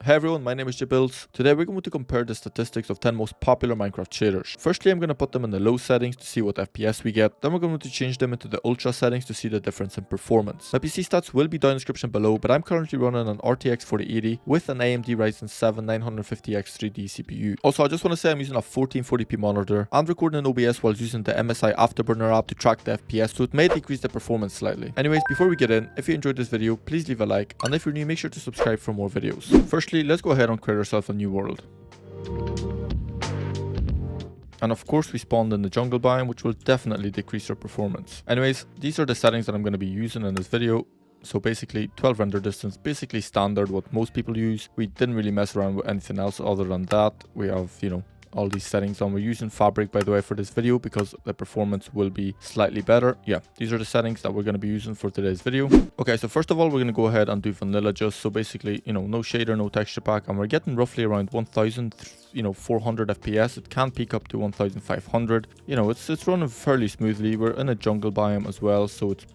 Hey everyone, my name is JBuilds. Today we're going to compare the statistics of 10 most popular Minecraft shaders. Firstly, I'm going to put them in the low settings to see what FPS we get. Then we're going to change them into the ultra settings to see the difference in performance. My PC stats will be down in the description below, but I'm currently running an RTX 4080 with an AMD Ryzen 7 950X 3D CPU. Also, I just want to say I'm using a 1440p monitor and recording in OBS while using the MSI Afterburner app to track the FPS, so it may decrease the performance slightly. Anyways, before we get in, if you enjoyed this video, please leave a like, and if you're new, make sure to subscribe for more videos. Firstly, let's go ahead and create ourselves a new world. And of course we spawned in the jungle biome, which will definitely decrease our performance. Anyways, these are the settings that I'm going to be using in this video. So basically 12 render distance, basically standard what most people use. We didn't really mess around with anything else other than that. We have, all these settings on. We're using Fabric, by the way, for this video because the performance will be slightly better. Yeah, these are the settings that we're going to be using for today's video. Okay, so first of all, we're going to go ahead and do vanilla just. So basically, no shader, no texture pack, and we're getting roughly around 1400 FPS. It can peak up to 1500. It's running fairly smoothly. We're in a jungle biome as well, so it's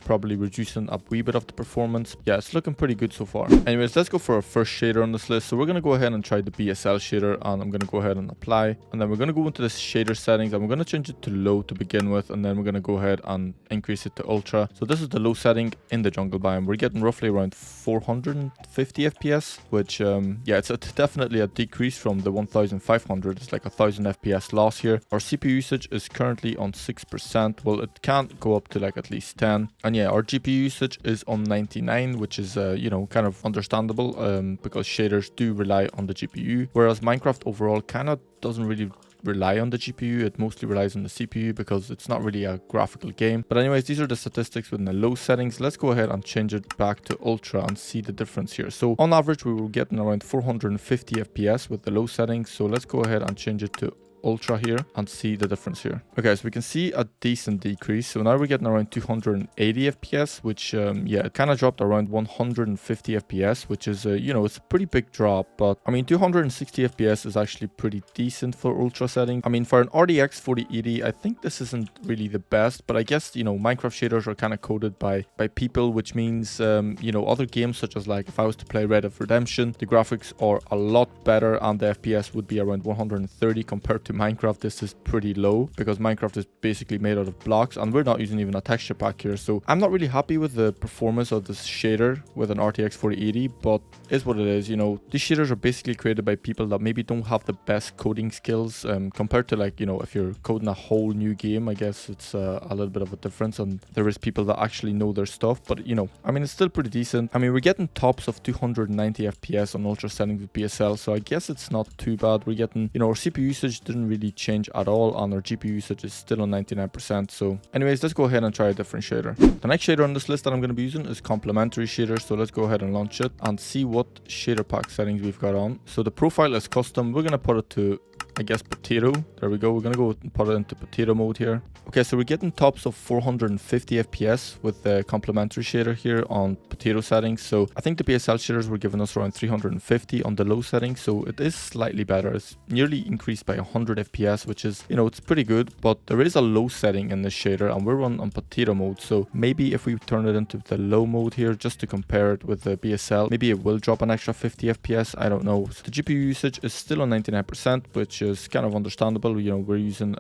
probably reducing a wee bit of the performance. Yeah, it's looking pretty good so far. Anyways, let's go for our first shader on this list. So we're going to go ahead and try the BSL shader, and I'm going to go ahead and apply. And then we're going to go into the shader settings, and we're going to change it to low to begin with, and then we're going to go ahead and increase it to ultra. So this is the low setting in the jungle biome. We're getting roughly around 450 FPS, which it's definitely a decrease from the 1500. It's like 1000 FPS loss here. Our CPU usage is currently on 6%. Well, it can't go up to like at least 10. And yeah, our GPU usage is on 99, which is kind of understandable because shaders do rely on the GPU, whereas Minecraft overall kind of doesn't really rely on the GPU. It mostly relies on the CPU because it's not really a graphical game. But anyways, these are the statistics within the low settings. Let's go ahead and change it back to ultra and see the difference here. So on average, we were getting around 450 FPS with the low settings. So let's go ahead and change it to ultra here and see the difference here. Okay, so we can see a decent decrease. So now we're getting around 280 FPS, which it kind of dropped around 150 FPS, which is it's a pretty big drop. But I mean, 260 FPS is actually pretty decent for ultra settings. I mean, for an RTX 4080, I think this isn't really the best, but I guess Minecraft shaders are kind of coded by people, which means other games such as, like, if I was to play Red Dead Redemption, the graphics are a lot better and the FPS would be around 130 compared to Minecraft. This is pretty low because Minecraft is basically made out of blocks and we're not using even a texture pack here. So I'm not really happy with the performance of this shader with an RTX 4080, but is what it is. These shaders are basically created by people that maybe don't have the best coding skills compared to, like, if you're coding a whole new game. I guess it's a little bit of a difference, and there is people that actually know their stuff. But I mean, it's still pretty decent. I mean, we're getting tops of 290 FPS on ultra settings with BSL, so I guess it's not too bad. We're getting, our CPU usage didn't really change at all, and our GPU usage is still on 99%. So anyways, let's go ahead and try a different shader. The next shader on this list that I'm going to be using is Complementary shader. So let's go ahead and launch it and see what shader pack settings we've got on. So the profile is custom. We're going to put it to, I guess, potato. There we go. We're going to go and put it into potato mode here. Okay, so we're getting tops of 450 FPS with the complementary shader here on potato settings. So I think the BSL shaders were giving us around 350 on the low settings. So it is slightly better. It's nearly increased by 100 FPS, which is, it's pretty good. But there is a low setting in this shader and we're on potato mode. So maybe if we turn it into the low mode here, just to compare it with the BSL, maybe it will drop an extra 50 FPS. I don't know. So the GPU usage is still on 99%, which is kind of understandable. We're using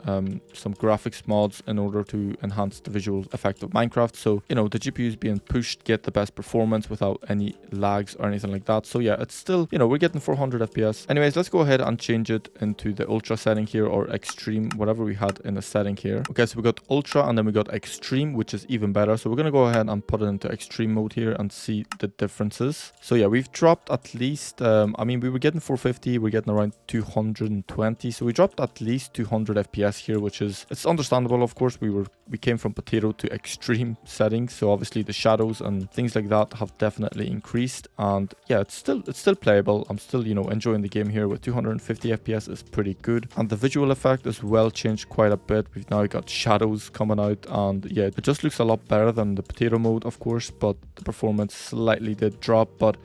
some graphics mods in order to enhance the visual effect of Minecraft. So the GPU is being pushed to get the best performance without any lags or anything like that. So yeah, it's still, we're getting 400 FPS. Anyways, let's go ahead and change it into the ultra setting here, or extreme, whatever we had in the setting here. Okay, so we got ultra and then we got extreme, which is even better. So we're going to go ahead and put it into extreme mode here and see the differences. So yeah, we've dropped at least, I mean, we were getting 450, we're getting around 220. So we dropped at least 200 FPS here, which is, it's understandable. Of course, we came from potato to extreme settings, so obviously the shadows and things like that have definitely increased. And yeah, it's still playable. I'm still enjoying the game here with 250 FPS is pretty good, and the visual effect as well changed quite a bit. We've now got shadows coming out, and yeah, it just looks a lot better than the potato mode, of course, but the performance slightly did drop. But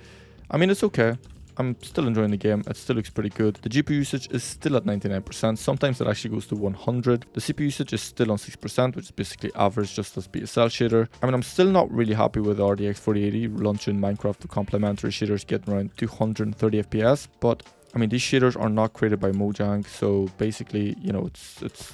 I mean, it's okay. I'm still enjoying the game. It still looks pretty good. The GPU usage is still at 99%. Sometimes it actually goes to 100. The CPU usage is still on 6%, which is basically average just as BSL shader. I mean, I'm still not really happy with the RTX 4080 launching Minecraft with complementary shaders getting around 230 FPS, but I mean, these shaders are not created by Mojang, so basically, you know, it's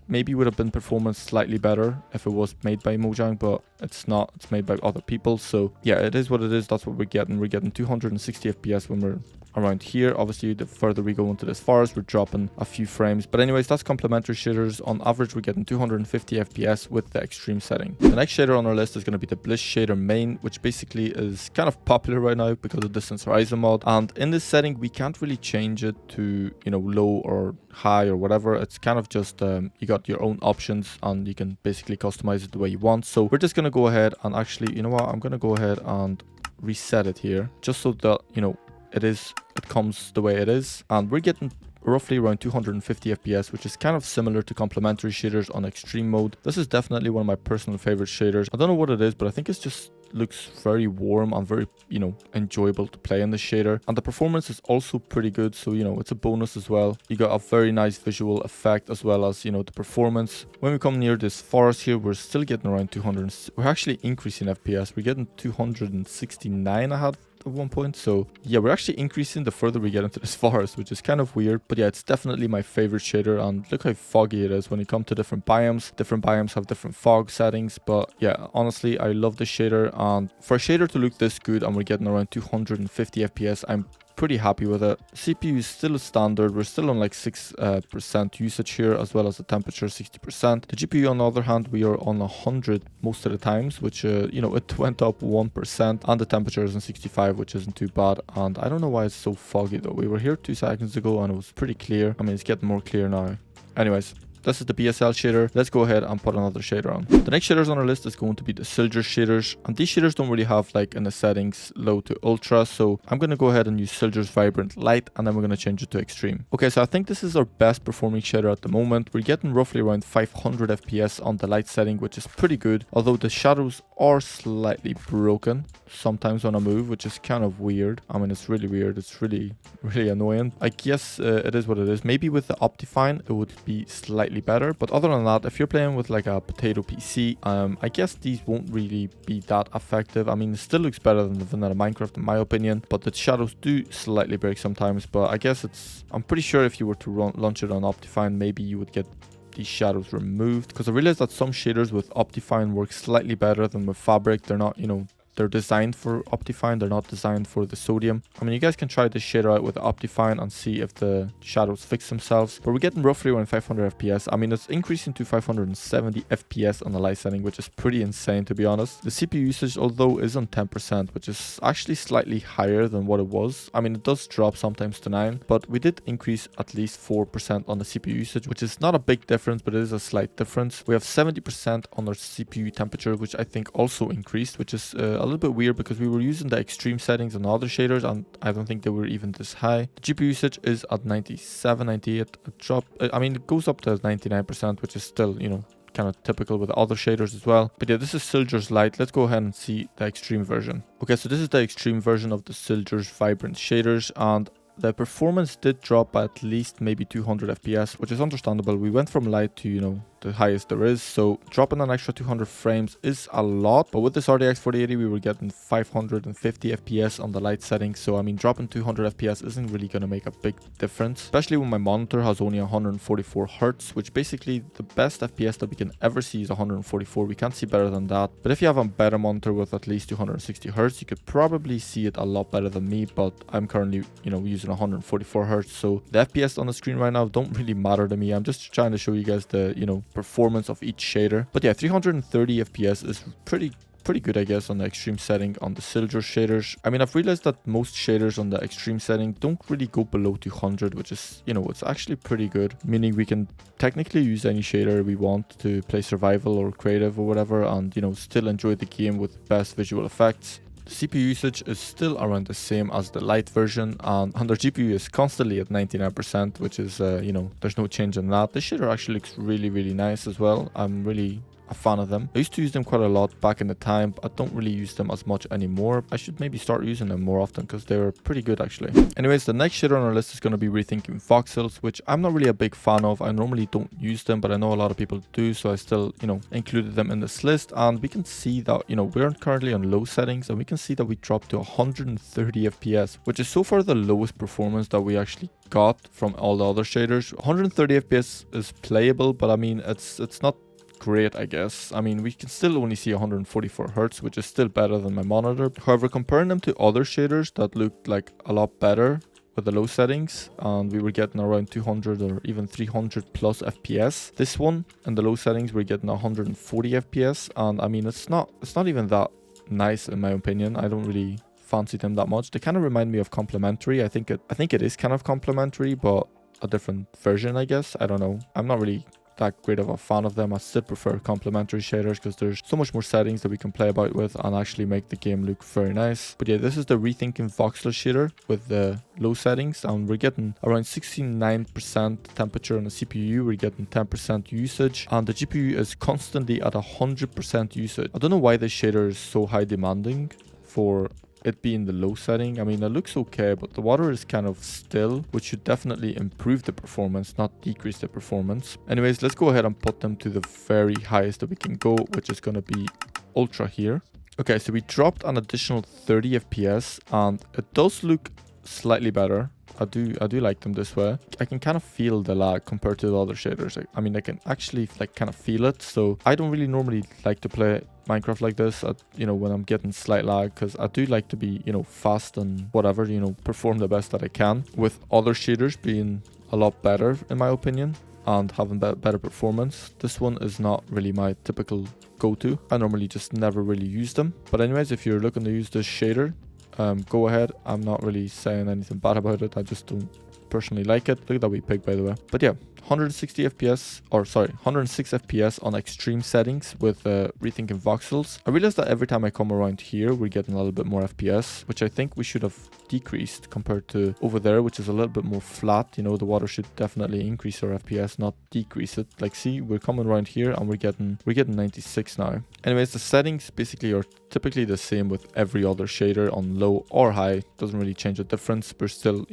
maybe would have been performance slightly better if it was made by Mojang, but it's not. It's made by other people. So yeah, it is what it is. That's what we're getting. We're getting 260 FPS when we're around here. Obviously, the further we go into this forest, we're dropping a few frames. But anyways, that's complementary shaders. On average, we're getting 250 FPS with the extreme setting. The next shader on our list is going to be the Bliss shader main, which basically is kind of popular right now because of the Seus Renewed mod. And in this setting, we can't really change it to, you know, low or high or whatever. It's kind of just you got your own options and you can basically customize it the way you want. So we're just going to go ahead and actually, you know what, I'm going to go ahead and reset it here just so that, you know, it comes the way it is, and we're getting roughly around 250 FPS, which is kind of similar to complementary shaders on extreme mode. This is definitely one of my personal favorite shaders. I don't know what it is, but I think it's just looks very warm and very, you know, enjoyable to play in this shader. And the performance is also pretty good, so, you know, it's a bonus as well. You got a very nice visual effect as well as, you know, the performance. When we come near this forest here, we're still getting around 200. We're actually increasing FPS. We're getting 269 I had at one point. So yeah, we're actually increasing the further we get into this forest, which is kind of weird. But yeah, it's definitely my favorite shader, and look how foggy it is when you come to different biomes. Different biomes have different fog settings, but yeah, honestly, I love this shader. And for a shader to look this good and we're getting around 250 FPS, I'm pretty happy with it. CPU is still a standard. We're still on like 6% usage here, as well as the temperature 60%. The GPU, on the other hand, we are on 100 most of the times, which you know, it went up 1%, and the temperature is on 65, which isn't too bad. And I don't know why it's so foggy though. We were here 2 seconds ago and it was pretty clear. I mean, it's getting more clear now. Anyways, this is the BSL shader. Let's go ahead and put another shader on. The next shaders on our list is going to be the Sildurs shaders. And these shaders don't really have like in the settings low to ultra. So I'm going to go ahead and use Sildurs Vibrant Light, and then we're going to change it to extreme. Okay, so I think this is our best performing shader at the moment. We're getting roughly around 500 FPS on the light setting, which is pretty good. Although the shadows are slightly broken sometimes on a move, which is kind of weird. I mean, it's really weird. It's really annoying. I guess it is what it is. Maybe with the Optifine, it would be slightly better, but other than that, if you're playing with like a potato PC, I guess these won't really be that effective. I mean, it still looks better than the vanilla Minecraft in my opinion, but the shadows do slightly break sometimes. But I guess I'm pretty sure if you were to launch it on Optifine, maybe you would get these shadows removed, because I realized that some shaders with Optifine work slightly better than with Fabric. They're not, you know, they're designed for Optifine, they're not designed for the sodium. I mean, you guys can try this shader out with Optifine and see if the shadows fix themselves. But we're getting roughly around 500 FPS. I mean, it's increasing to 570 FPS on the light setting, which is pretty insane, to be honest. The CPU usage, although, is on 10%, which is actually slightly higher than what it was. I mean, it does drop sometimes to 9, but we did increase at least 4% on the CPU usage, which is not a big difference, but it is a slight difference. We have 70% on our CPU temperature, which I think also increased, which is a little bit weird because we were using the extreme settings on other shaders and I don't think they were even this high. The GPU usage is at 97, 98. I mean, it goes up to 99%, which is still, you know, kind of typical with other shaders as well. But yeah, this is Sildurs Lite. Let's go ahead and see the extreme version. Okay, so this is the extreme version of the Sildurs Vibrant shaders, and the performance did drop by at least maybe 200 FPS, which is understandable. We went from light to, you know, the highest there is, so dropping an extra 200 frames is a lot. But with this RTX 4080, we were getting 550 FPS on the light setting, so I mean, dropping 200 FPS isn't really going to make a big difference, especially when my monitor has only 144 Hz, which basically the best FPS that we can ever see is 144. We can't see better than that. But if you have a better monitor with at least 260 Hz, you could probably see it a lot better than me, but I'm currently, you know, using 144 Hz, so the FPS on the screen right now don't really matter to me. I'm just trying to show you guys the, you know, performance of each shader. But yeah, 330 FPS is pretty good, I guess, on the extreme setting on the Sildurs shaders. I mean, I've realized that most shaders on the extreme setting don't really go below 200, which is, you know, it's actually pretty good, meaning we can technically use any shader we want to play survival or creative or whatever, and, you know, still enjoy the game with best visual effects. The CPU usage is still around the same as the light version, and our GPU is constantly at 99%, which is, you know, there's no change in that. This shader actually looks really nice as well. I'm really a fan of them. I used to use them quite a lot back in the time, but I don't really use them as much anymore. I should maybe start using them more often because they were pretty good actually. Anyways, the next shader on our list is going to be Rethinking Voxels, which I'm not really a big fan of. I normally don't use them, but I know a lot of people do, so I still, included them in this list. And we can see that, we're currently on low settings, and we can see that we dropped to 130 FPS, which is so far the lowest performance that we actually got from all the other shaders. 130 FPS is playable, but I mean, it's not great, I guess. I mean, we can still only see 144 Hertz, which is still better than my monitor. However, comparing them to other shaders that looked like a lot better with the low settings, and we were getting around 200 or even 300 plus FPS. This one in the low settings, we're getting 140 FPS, and I mean, it's not even that nice in my opinion. I don't really fancy them that much. They kind of remind me of Complementary. I think it is kind of Complementary, but a different version, I guess. I don't know. I'm not really that great of a fan of them. I still prefer Complementary shaders because there's so much more settings that we can play about with and actually make the game look very nice. But yeah, this is the Rethinking Voxels shader with the low settings, and we're getting around 69% temperature on the CPU. We're getting 10% usage, and the GPU is constantly at 100% usage. I don't know why this shader is so high demanding for it being the low setting. I mean, it looks okay, but the water is kind of still, which should definitely improve the performance, not decrease the performance. Anyways, let's go ahead and put them to the very highest that we can go, which is going to be ultra here. Okay, so we dropped an additional 30 FPS, and it does look slightly better. I do like them this way. I can kind of feel the lag compared to the other shaders. I mean, I can actually kind of feel it. So I don't really normally like to play Minecraft like this, when I'm getting slight lag, because I do like to be, fast and whatever, perform the best that I can, with other shaders being a lot better in my opinion and having better performance. This one is not really my typical go-to. I normally just never really use them. But anyways, if you're looking to use this shader, go ahead. I'm not really saying anything bad about it. I just don't personally like it. Look at that wee pig, by the way. But yeah, 160 FPS, or sorry, 106 FPS on extreme settings with Rethinking Voxels. I realized that every time I come around here, we're getting a little bit more FPS, which I think we should have decreased compared to over there, which is a little bit more flat. The water should definitely increase our FPS, not decrease it. Like, see, we're coming around here and we're getting 96 now. Anyways, the settings basically are typically the same with every other shader on low or high. Doesn't really change the difference. We're still,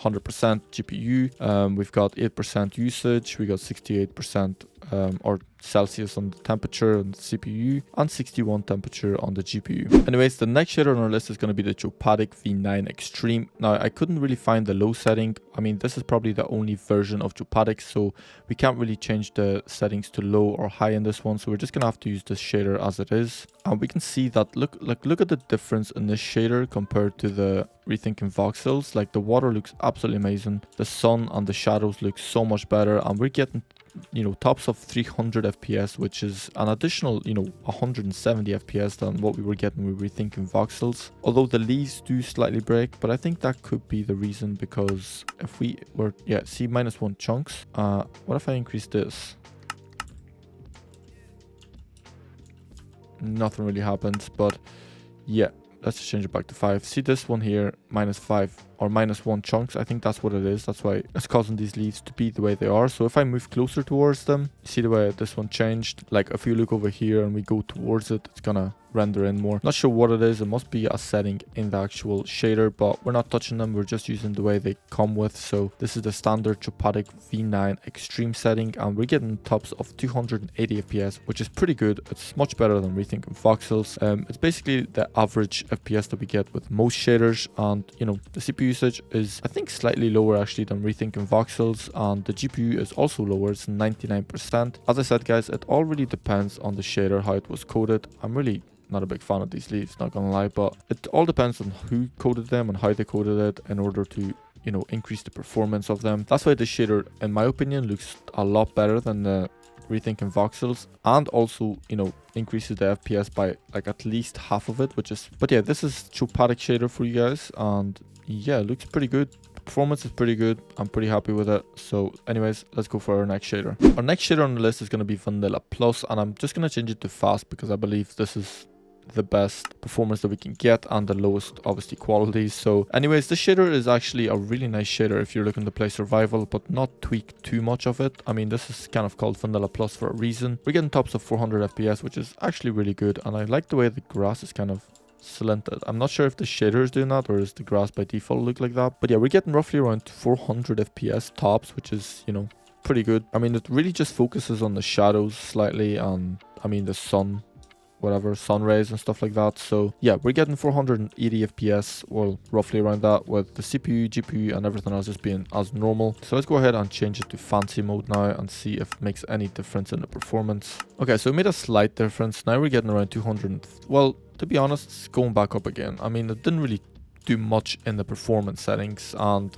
100% GPU. We've got 8% usage. We got 68% or Celsius on the temperature on the CPU, and 61 temperature on the GPU. Anyways, the next shader on our list is going to be the Chocapic V9 Extreme. Now, I couldn't really find the low setting. I mean, this is probably the only version of Chocapic, so we can't really change the settings to low or high in this one. So we're just going to have to use this shader as it is. And we can see that, look at the difference in this shader compared to the Rethinking Voxels. Like, the water looks absolutely amazing. The sun and the shadows look so much better, and we're getting tops of 300 FPS, which is an additional 170 FPS than what we were getting with Rethinking Voxels. Although the leaves do slightly break, but I think that could be the reason, because if we were, see, -1 chunks. What if I increase this? Nothing really happens, but yeah, let's just change it back to 5. See this one here, -5 or -1 chunks. I think that's what it is. That's why it's causing these leaves to be the way they are. So if I move closer towards them, see the way this one changed. Like, if you look over here and we go towards it, it's gonna render in more. Not sure what it is. It must be a setting in the actual shader, but we're not touching them. We're just using the way they come with. So this is the standard Chocapic V9 Extreme setting, and we're getting tops of 280 FPS, which is pretty good. It's much better than Rethinking Voxels. It's basically the average FPS that we get with most shaders, and the CPU usage is, I think, slightly lower actually than Rethinking Voxels, and the GPU is also lower. It's 99%. As I said, guys, it all really depends on the shader, how it was coded. I'm really not a big fan of these leaves, not gonna lie, but it all depends on who coded them and how they coded it in order to increase the performance of them. That's why the shader, in my opinion, looks a lot better than the Rethinking Voxels, and also increases the FPS by like at least half of it, but yeah, this is Chocapic shader for you guys, and yeah, it looks pretty good. Performance is pretty good. I'm pretty happy with it. So anyways, let's go for our next shader. Our next shader on the list is going to be Vanilla Plus, and I'm just going to change it to fast because I believe this is the best performance that we can get and the lowest obviously quality. So anyways, this shader is actually a really nice shader if you're looking to play survival, but not tweak too much of it. I mean, this is kind of called Vanilla Plus for a reason. We're getting tops of 400 FPS, which is actually really good, and I like the way the grass is kind of slanted. I'm not sure if the shader is doing that or is the grass by default look like that, but yeah, we're getting roughly around 400 FPS tops, which is, you know, pretty good. I mean, it really just focuses on the shadows slightly, and I mean the sun, whatever, sun rays and stuff like that. So yeah, we're getting 480 FPS, well, roughly around that, with the CPU, GPU and everything else just being as normal. So let's go ahead and change it to fancy mode now and see if it makes any difference in the performance. Okay, so it made a slight difference. Now we're getting around 200. Well, to be honest, it's going back up again. I mean, it didn't really do much in the performance settings, and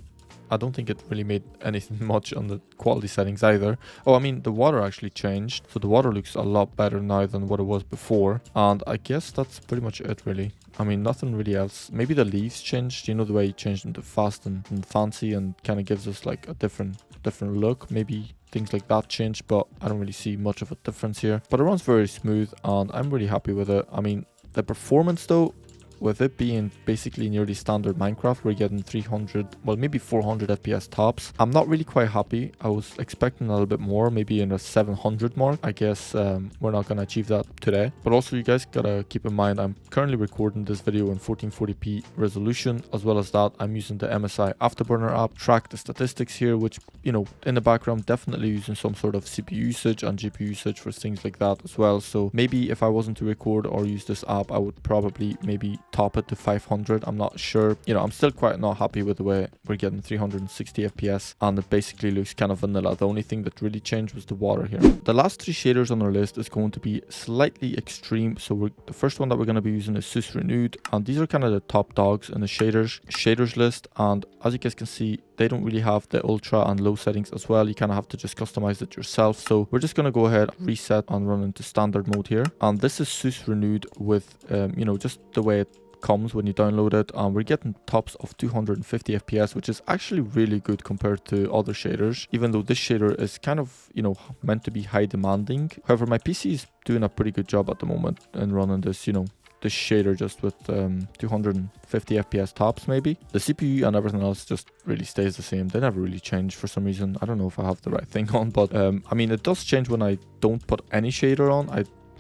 I don't think it really made anything much on the quality settings either. Oh, I mean, the water actually changed. So the water looks a lot better now than what it was before. And I guess that's pretty much it, really. I mean, nothing really else. Maybe the leaves changed. You know, the way you changed them to fast and fancy and kind of gives us like a different look. Maybe things like that changed, but I don't really see much of a difference here. But it runs very smooth and I'm really happy with it. I mean, the performance though, with it being basically nearly standard Minecraft, we're getting 300, well, maybe 400 FPS tops. I'm not really quite happy. I was expecting a little bit more, maybe in the 700 mark. I guess we're not going to achieve that today. But also, you guys gotta keep in mind, I'm currently recording this video in 1440p resolution. As well as that, I'm using the MSI Afterburner app, track the statistics here, which, you know, in the background, definitely using some sort of CPU usage and GPU usage for things like that as well. So maybe if I wasn't to record or use this app, I would probably maybe top it to 500. I'm not sure. You know, I'm still quite not happy with the way we're getting 360 FPS, and it basically looks kind of vanilla. The only thing that really changed was the water here. The last three shaders on our list is going to be slightly extreme. So the first one that we're going to be using is Seus Renewed, and these are kind of the top dogs in the shaders list. And as you guys can see, they don't really have the ultra and low settings as well. You kind of have to just customize it yourself. So we're just going to go ahead, reset and run into standard mode here. And this is Seus Renewed with, you know, just the way it comes when you download it, and we're getting tops of 250 FPS, which is actually really good compared to other shaders, even though this shader is kind of, you know, meant to be high demanding. However, my PC is doing a pretty good job at the moment in running this, you know, this shader just with 250 FPS tops maybe. The CPU and everything else just really stays the same. They never really change for some reason. I don't know if I have the right thing on, but I mean, it does change when I don't put any shader on.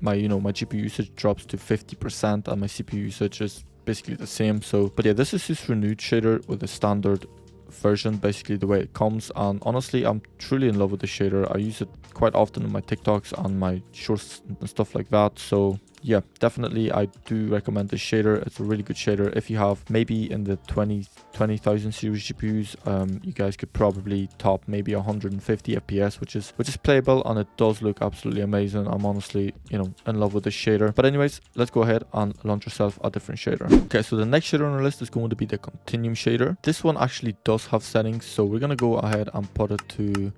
My GPU usage drops to 50% and my CPU usage is basically the same. So, but yeah, this is Seus Renewed shader with the standard version, basically the way it comes. And honestly, I'm truly in love with the shader. I use it quite often in my TikToks and my shorts and stuff like that. So yeah, definitely I do recommend this shader. It's a really good shader. If you have maybe in the 20,000 series GPUs, you guys could probably top maybe 150 FPS, which is playable, and it does look absolutely amazing. I'm honestly, you know, in love with this shader. But anyways, let's go ahead and launch yourself a different shader. Okay, so the next shader on our list is going to be the Continnum shader. This one actually does have settings, so we're gonna go ahead and put it to,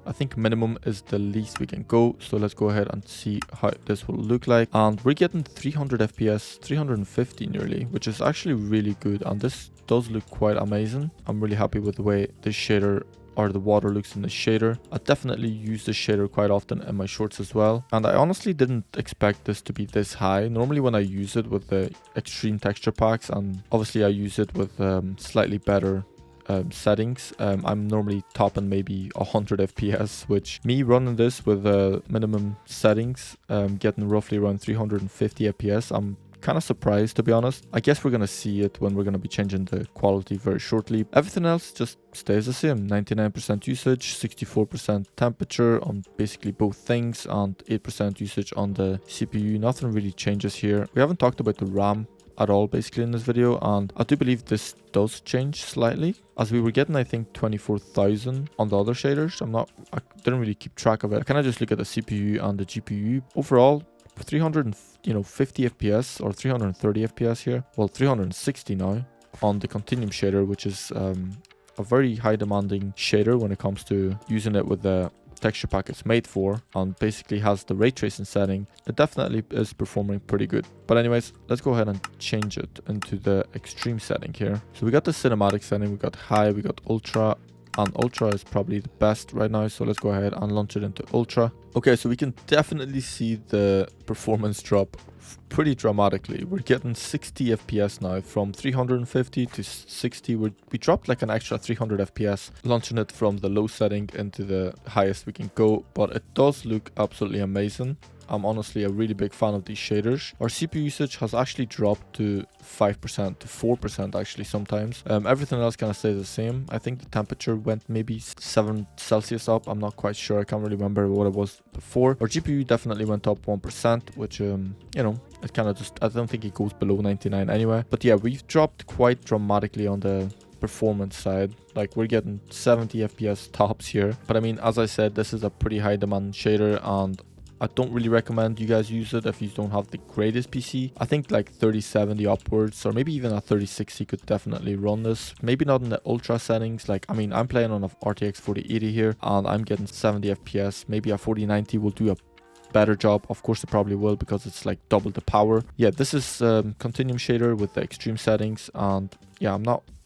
I think minimum is the least we can go. So let's go ahead and see how this will look like. And we're getting 300 FPS, 350 nearly, which is actually really good. And this does look quite amazing. I'm really happy with the way this shader or the water looks in the shader. I definitely use this shader quite often in my shorts as well. And I honestly didn't expect this to be this high. Normally when I use it with the extreme texture packs, and obviously I use it with slightly better settings, I'm normally topping maybe 100 FPS, which me running this with minimum settings, getting roughly around 350 FPS, I'm kind of surprised, to be honest. I guess we're gonna see it when we're gonna be changing the quality very shortly. Everything else just stays the same. 99% usage, 64% temperature on basically both things, and 8% usage on the CPU. Nothing really changes here. We haven't talked about the RAM at all basically in this video, and I do believe this does change slightly, as we were getting, I think, 24,000 on the other shaders. I didn't really keep track of it. I kind of just look at the CPU and the GPU. Overall, 350 FPS or 330 FPS here. Well, 360 now on the Continnum shader, which is a very high demanding shader when it comes to using it with the texture pack it's made for, and basically has the ray tracing setting. It definitely is performing pretty good. But anyways, let's go ahead and change it into the extreme setting here. So we got the cinematic setting, we got high, we got ultra, and Ultra is probably the best right now. So let's go ahead and launch it into Ultra. Okay, so we can definitely see the performance drop pretty dramatically. We're getting 60 FPS now from 350 to 60. We dropped like an extra 300 FPS launching it from the low setting into the highest we can go, but it does look absolutely amazing. I'm honestly a really big fan of these shaders. Our CPU usage has actually dropped to 5% to 4% actually sometimes. Everything else kind of stays the same. I think the temperature went maybe 7 Celsius up. I'm not quite sure. I can't really remember what it was before. Our GPU definitely went up 1%, which, you know, it kind of just, I don't think it goes below 99 anyway. But yeah, we've dropped quite dramatically on the performance side. Like we're getting 70 FPS tops here. But I mean, as I said, this is a pretty high demand shader, and I don't really recommend you guys use it if you don't have the greatest PC. I think like 3070 upwards, or maybe even a 3060 could definitely run this. Maybe not in the ultra settings. Like, I mean, I'm playing on a RTX 4080 here and I'm getting 70 FPS. Maybe a 4090 will do a better job. Of course it probably will, because it's like double the power. Yeah, this is Continnum shader with the extreme settings, and yeah,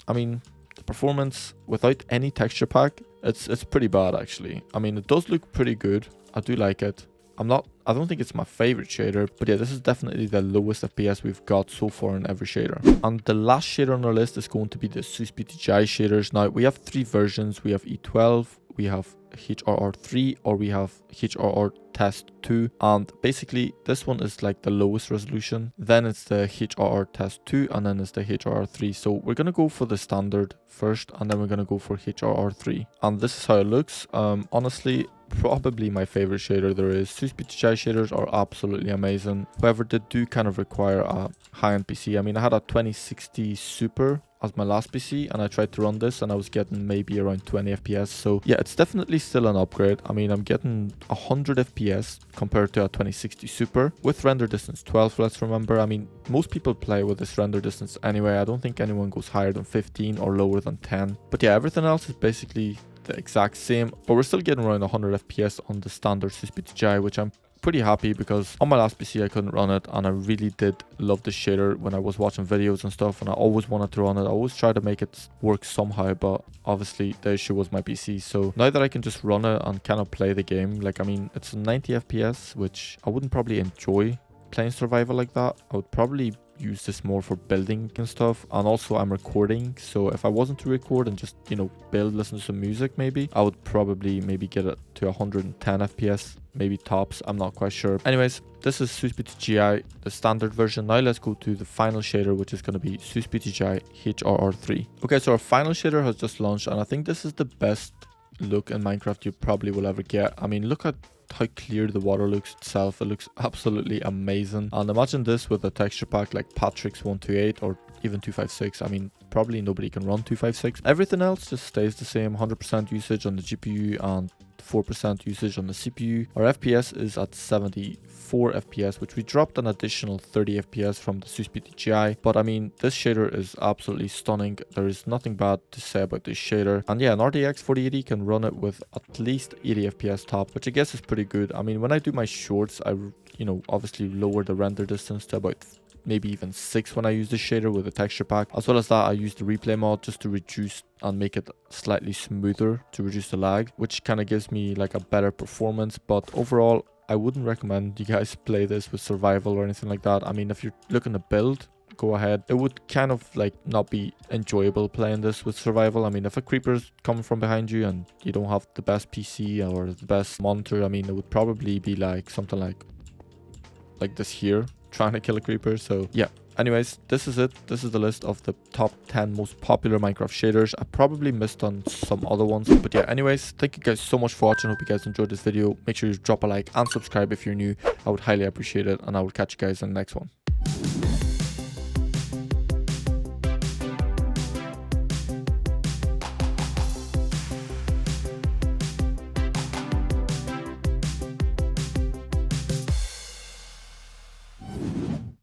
I mean, the performance without any texture pack, it's pretty bad actually. I mean, it does look pretty good. I do like it. I don't think it's my favorite shader, but yeah, this is definitely the lowest FPS we've got so far in every shader. And the last shader on our list is going to be the Seus PTGI shaders. Now, we have 3 versions. We have E12, we have HRR3, or we have HRR Test 2. And basically, this one is like the lowest resolution. Then it's the HRR Test 2, and then it's the HRR3. So we're going to go for the standard first, and then we're going to go for HRR3. And this is how it looks. Honestly, probably my favorite shader there is. Seus PTGI shaders are absolutely amazing. However, they do kind of require a high-end PC. I mean, I had a 2060 Super as my last PC, and I tried to run this and I was getting maybe around 20 FPS. So yeah, it's definitely still an upgrade. I mean, I'm getting 100 FPS compared to a 2060 Super with render distance 12. Let's remember, I mean, most people play with this render distance anyway. I don't think anyone goes higher than 15 or lower than 10. But yeah, everything else is basically the exact same, but we're still getting around 100 FPS on the standard Seus PTGI, which I'm pretty happy, because on my last PC I couldn't run it, and I really did love the shader when I was watching videos and stuff, and I always wanted to run it. I always tried to make it work somehow, but obviously the issue was my PC. So now that I can just run it and kind of play the game, like, I mean, it's 90 FPS, which I wouldn't probably enjoy playing survival like that. I would probably use this more for building and stuff, and also I'm recording, so if I wasn't to record and just, you know, build, listen to some music, maybe I would probably maybe get it to 110 FPS, maybe tops. I'm not quite sure. Anyways, this is Seus PTGI, the standard version. Now let's go to the final shader, which is going to be Seus PTGI HRR3. Okay, so our final shader has just launched, and I think this is the best look in Minecraft you probably will ever get. I mean, look at how clear the water looks itself. It looks absolutely amazing. And imagine this with a texture pack like Patrick's 128 or even 256. I mean, probably nobody can run 256. Everything else just stays the same. 100% usage on the GPU and 4% usage on the CPU. Our FPS is at 74 FPS, which we dropped an additional 30 FPS from the Seus PTGI. But I mean, this shader is absolutely stunning. There is nothing bad to say about this shader. And yeah, an RTX 4080 can run it with at least 80 FPS top, which I guess is pretty good. I mean, when I do my shorts, I, you know, obviously lower the render distance to about maybe even 6 when I use the shader with the texture pack. As well as that, I use the replay mod just to reduce and make it slightly smoother to reduce the lag, which kind of gives me like a better performance. But overall, I wouldn't recommend you guys play this with survival or anything like that. I mean, if you're looking to build, go ahead. It would kind of like not be enjoyable playing this with survival. I mean, if a creeper's coming from behind you and you don't have the best PC or the best monitor, I mean, it would probably be like something like this here, trying to kill a creeper. So yeah, anyways, this is it. This is the list of the top 10 most popular Minecraft shaders. I probably missed on some other ones, but yeah, anyways, thank you guys so much for watching. Hope you guys enjoyed this video. Make sure you drop a like and subscribe if you're new. I would highly appreciate it, and I will catch you guys in the next one.